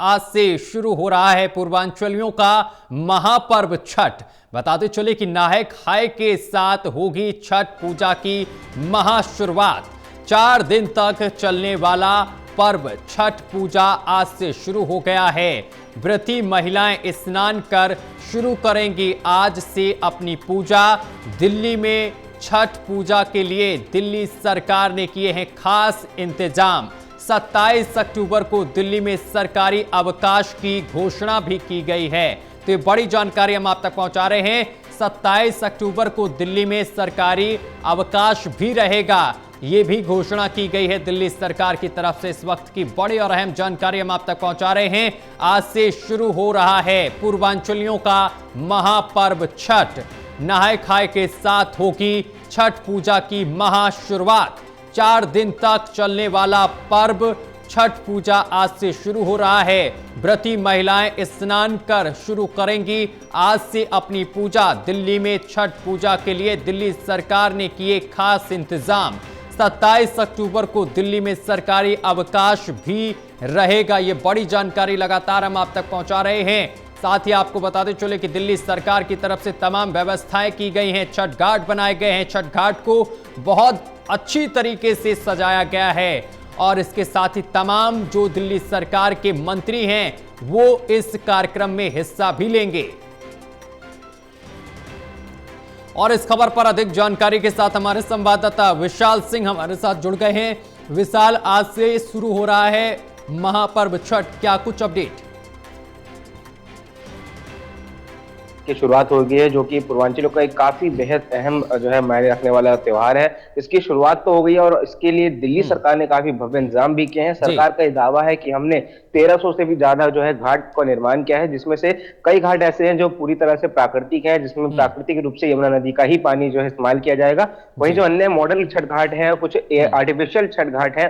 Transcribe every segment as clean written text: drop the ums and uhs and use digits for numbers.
आज से शुरू हो रहा है पूर्वांचलियों का महापर्व छठ। बताते चले कि नहाय खाए के साथ होगी छठ पूजा की महाशुरुआत। 4 दिन तक चलने वाला पर्व छठ पूजा आज से शुरू हो गया है। व्रती महिलाएं स्नान कर शुरू करेंगी आज से अपनी पूजा। दिल्ली में छठ पूजा के लिए दिल्ली सरकार ने किए हैं खास इंतजाम। 27 अक्टूबर को दिल्ली में सरकारी अवकाश की घोषणा भी की गई है। तो ये बड़ी जानकारी हम आप तक पहुंचा रहे हैं। 27 अक्टूबर को दिल्ली में सरकारी अवकाश भी रहेगा, ये भी घोषणा की गई है दिल्ली सरकार की तरफ से। इस वक्त की बड़ी और अहम जानकारी हम आप तक पहुंचा रहे हैं। आज से शुरू हो रहा है पूर्वांचलियों का महापर्व छठ। नहाय खाए के साथ होगी छठ पूजा की महाशुरुआत। 4 दिन तक चलने वाला पर्व छठ पूजा आज से शुरू हो रहा है। व्रती महिलाएं स्नान कर शुरू करेंगी आज से अपनी पूजा। दिल्ली में छठ पूजा के लिए दिल्ली सरकार ने किए खास इंतजाम। 27 अक्टूबर को दिल्ली में सरकारी अवकाश भी रहेगा। ये बड़ी जानकारी लगातार हम आप तक पहुंचा रहे हैं। साथ ही आपको बताते चले कि दिल्ली सरकार की तरफ से तमाम व्यवस्थाएं की गई हैं। छठ घाट बनाए गए हैं। छठ घाट को बहुत अच्छी तरीके से सजाया गया है और इसके साथ ही तमाम जो दिल्ली सरकार के मंत्री हैं वो इस कार्यक्रम में हिस्सा भी लेंगे। और इस खबर पर अधिक जानकारी के साथ हमारे संवाददाता विशाल सिंह हमारे साथ जुड़ गए हैं। विशाल, आज से शुरू हो रहा है महापर्व छठ, क्या कुछ अपडेट? की शुरुआत हो गई है, जो कि पूर्वांचलों का एक काफी बेहद अहम जो है मायने रखने वाला त्योहार है। इसकी शुरुआत तो हो गई है और इसके लिए दिल्ली सरकार ने काफी भव्य इंतजाम भी किए हैं। सरकार का ये दावा है कि हमने 1300 से भी ज्यादा जो है घाट का निर्माण किया है, जिसमें से कई घाट ऐसे हैं जो पूरी तरह से प्राकृतिक हैं, जिसमें प्राकृतिक रूप से यमुना नदी का ही पानी जो है इस्तेमाल किया जाएगा। वहीं जो अन्य मॉडल छठ घाट है, कुछ आर्टिफिशियल छठ घाट है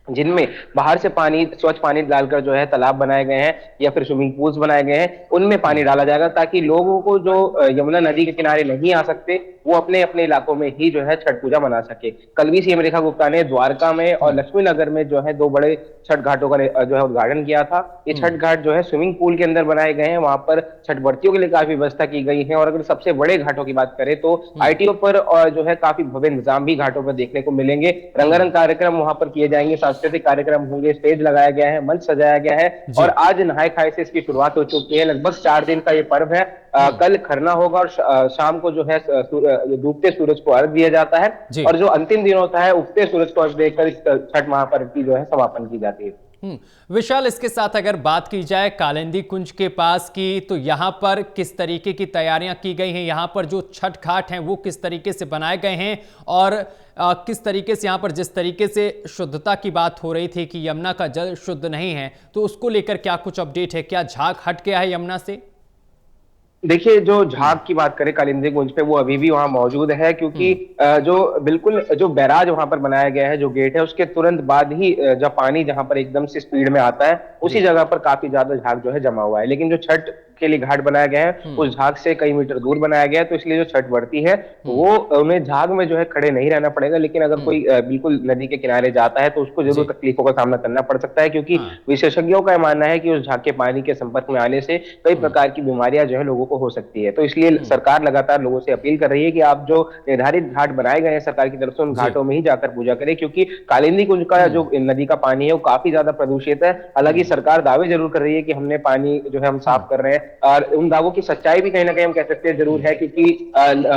जिनमें बाहर से पानी, स्वच्छ पानी डालकर जो है तालाब बनाए गए हैं या फिर स्विमिंग पूल्स बनाए गए हैं, उनमें पानी डाला जाएगा ताकि लोगों को जो यमुना नदी के किनारे नहीं आ सकते वो अपने अपने इलाकों में ही जो है छठ पूजा मना सके। कल भी सीएम रेखा गुप्ता ने द्वारका में और लक्ष्मी नगर में जो है 2 बड़े छठ घाटों का जो है उद्घाटन किया था। ये छठ घाट जो है स्विमिंग पूल के अंदर बनाए गए हैं। वहां पर छठ व्रतियों के लिए काफी व्यवस्था की गई है। और अगर सबसे बड़े घाटों की बात करें तो आईटीओ पर और जो है काफी भव्य इंतजाम भी घाटों पर देखने को मिलेंगे। रंगारंग कार्यक्रम वहां पर किए जाएंगे, सांस्कृतिक कार्यक्रम होंगे, स्टेज लगाया गया है, मंच सजाया गया है। और आज नहाय खाए से इसकी शुरुआत हो चुकी है। लगभग 4 दिन का ये पर्व है। कल खरना होगा और शाम को जो है डूबते सूरज को अर्घ दिया जाता है और जो अंतिम दिन होता है उगते सूरज को अर्घ देकर इस छठ महापर्व की जो है समापन की जाती है। विशाल, इसके साथ अगर बात की जाए कालिंदी कुंज के पास की, तो यहाँ पर किस तरीके की तैयारियां की गई हैं? यहाँ पर जो छठ घाट हैं वो किस तरीके से बनाए गए हैं और किस तरीके से यहाँ पर जिस तरीके से शुद्धता की बात हो रही थी कि यमुना का जल शुद्ध नहीं है, तो उसको लेकर क्या कुछ अपडेट है? क्या झाग हट गया है यमुना से? देखिए, जो झाग की बात करें कालिंदी कुंज पे, वो अभी भी वहां मौजूद है, क्योंकि जो बिल्कुल जो बैराज वहां पर बनाया गया है, जो गेट है, उसके तुरंत बाद ही जब पानी जहां पर एकदम से स्पीड में आता है उसी जगह पर काफी ज्यादा झाग जो है जमा हुआ है। लेकिन जो छठ के लिए घाट बनाया गया है उस झाग से कई मीटर दूर बनाया गया है, तो इसलिए जो छठ व्रती है वो उन्हें झाग में जो है खड़े नहीं रहना पड़ेगा। लेकिन अगर कोई बिल्कुल नदी के किनारे जाता है तो उसको जरूर तकलीफों का सामना करना पड़ सकता है, क्योंकि विशेषज्ञों का मानना है कि उस झाग के पानी के संपर्क में आने से कई प्रकार की बीमारियां जो है लोगों को हो सकती है। तो इसलिए सरकार लगातार लोगों से अपील कर रही है कि आप जो निर्धारित घाट बनाए गए हैं सरकार की तरफ से, उन घाटों में ही जाकर पूजा करें, क्योंकि कालिंदी कुंज का जो नदी का पानी है वो काफी ज्यादा प्रदूषित है। हालांकि सरकार दावे जरूर कर रही है कि हमने पानी जो है हम साफ कर रहे हैं, और उन दावों की सच्चाई भी कहीं ना कहीं हम कह सकते हैं जरूर है, क्योंकि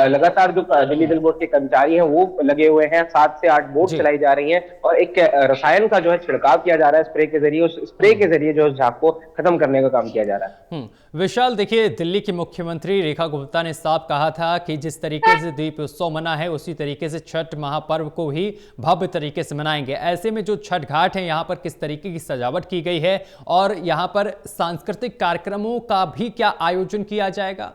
लगातार जो दिल्ली जल बोर्ड के कर्मचारी हैं वो लगे हुए हैं। 7 से 8 बोट चलाई जा रही हैं और एक रसायन का जो है छिड़काव किया जा रहा है स्प्रे के जरिए। उस स्प्रे के जरिए जो झाग को खत्म करने का काम किया जा रहा है। विशाल, देखिए, दिल्ली की मुख्यमंत्री रेखा गुप्ता ने साफ कहा था कि जिस तरीके से दीप उत्सव मना है उसी तरीके से छठ महापर्व को ही भव्य तरीके से मनाएंगे। ऐसे में जो छठ घाट है यहाँ पर किस तरीके की सजावट की गई है और यहाँ पर सांस्कृतिक कार्यक्रमों का भी क्या आयोजन किया जाएगा?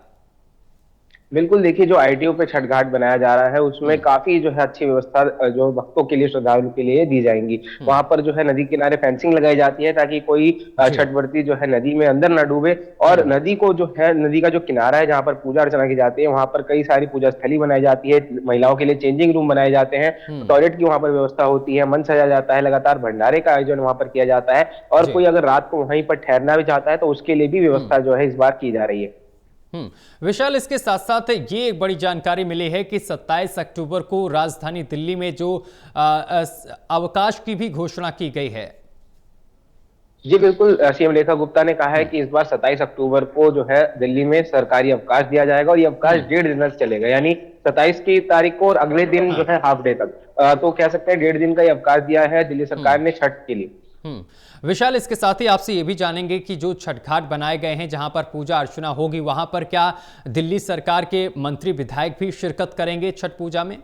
बिल्कुल, देखिए जो आईटीओ पे छठ घाट बनाया जा रहा है उसमें काफ़ी जो है अच्छी व्यवस्था जो भक्तों के लिए, श्रद्धालुओं के लिए दी जाएँगी। वहाँ पर जो है नदी किनारे फेंसिंग लगाई जाती है ताकि कोई जी। छठ व्रती जो है नदी में अंदर ना डूबे, और नदी को जो है, नदी का जो किनारा है जहाँ पर पूजा अर्चना की जाती है, वहाँ पर कई सारी पूजा स्थली बनाई जाती है, महिलाओं के लिए चेंजिंग रूम बनाए जाते हैं, टॉयलेट की वहाँ पर व्यवस्था होती है, मंच सजाया जाता है, लगातार भंडारे का आयोजन वहाँ पर किया जाता है, और जी। कोई अगर रात को वहीं पर ठहरना भी चाहता है तो उसके लिए भी व्यवस्था जो है इस बार की जा रही है। विशाल, इसके साथ साथ ये एक बड़ी जानकारी मिली है कि 27 अक्टूबर को राजधानी दिल्ली में जो अवकाश की भी घोषणा की गई है। जी बिल्कुल, सीएम रेखा गुप्ता ने कहा है कि इस बार 27 अक्टूबर को जो है दिल्ली में सरकारी अवकाश दिया जाएगा, और ये अवकाश 1.5 दिन तक चलेगा, यानी 27 की तारीख को और अगले दिन जो हाँ। है हाफ डे तक। तो कह सकते हैं 1.5 दिन का ये अवकाश दिया है दिल्ली सरकार ने छठ के लिए। विशाल, इसके साथ ही आपसे ये भी जानेंगे कि जो छठ घाट बनाए गए हैं जहां पर पूजा अर्चना होगी, वहां पर क्या दिल्ली सरकार के मंत्री विधायक भी शिरकत करेंगे छठ पूजा में?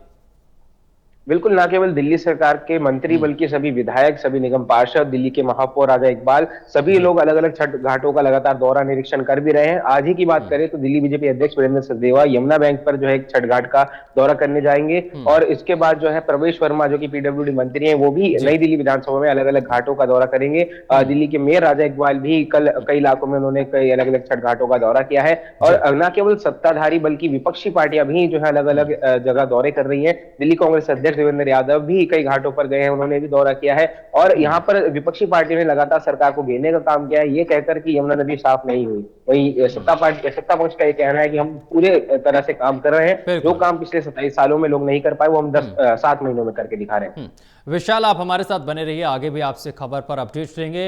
बिल्कुल, ना केवल दिल्ली सरकार के मंत्री बल्कि सभी विधायक, सभी निगम पार्षद, दिल्ली के महापौर राजा इकबाल, सभी जी। लोग अलग-अलग छठ घाटों का लगातार दौरा निरीक्षण कर भी रहे हैं। आज ही की बात करें तो दिल्ली बीजेपी अध्यक्ष वीरेंद्र सचदेवा यमुना बैंक पर जो है एक छठ घाट का दौरा करने जाएंगे, और इसके बाद जो है प्रवेश वर्मा जो कि पीडब्ल्यूडी मंत्री हैं वो भी जी। नई दिल्ली विधानसभा में अलग-अलग घाटों का दौरा करेंगे। दिल्ली के मेयर राजा इकबाल भी कल कई इलाकों में उन्होंने कई अलग-अलग छठ घाटों का दौरा किया है, जी। और न केवल सत्ताधारी बल्कि विपक्षी पार्टियां भी जो है अलग-अलग जगह दौरे कर रही हैं। दिल्ली कांग्रेस अध्यक्ष देवेंद्र यादव भी कई घाटों पर गए हैं, उन्होंने भी दौरा किया है, और यहाँ पर विपक्षी पार्टियों ने लगातार सरकार को घेरने का काम किया है, ये कहकर कि यमुना नदी साफ नहीं हुई। वहीं सत्ता पक्ष का ये कहना है कि हम पूरे तरह से काम कर रहे हैं, जो बिल्कुल। काम पिछले 27 सालों में लोग नहीं कर पाए वो हम 7 महीनों में करके दिखा रहे हैं। विशाल, आप हमारे साथ बने रहिए, आगे भी आपसे खबर पर अपडेट्स लेंगे।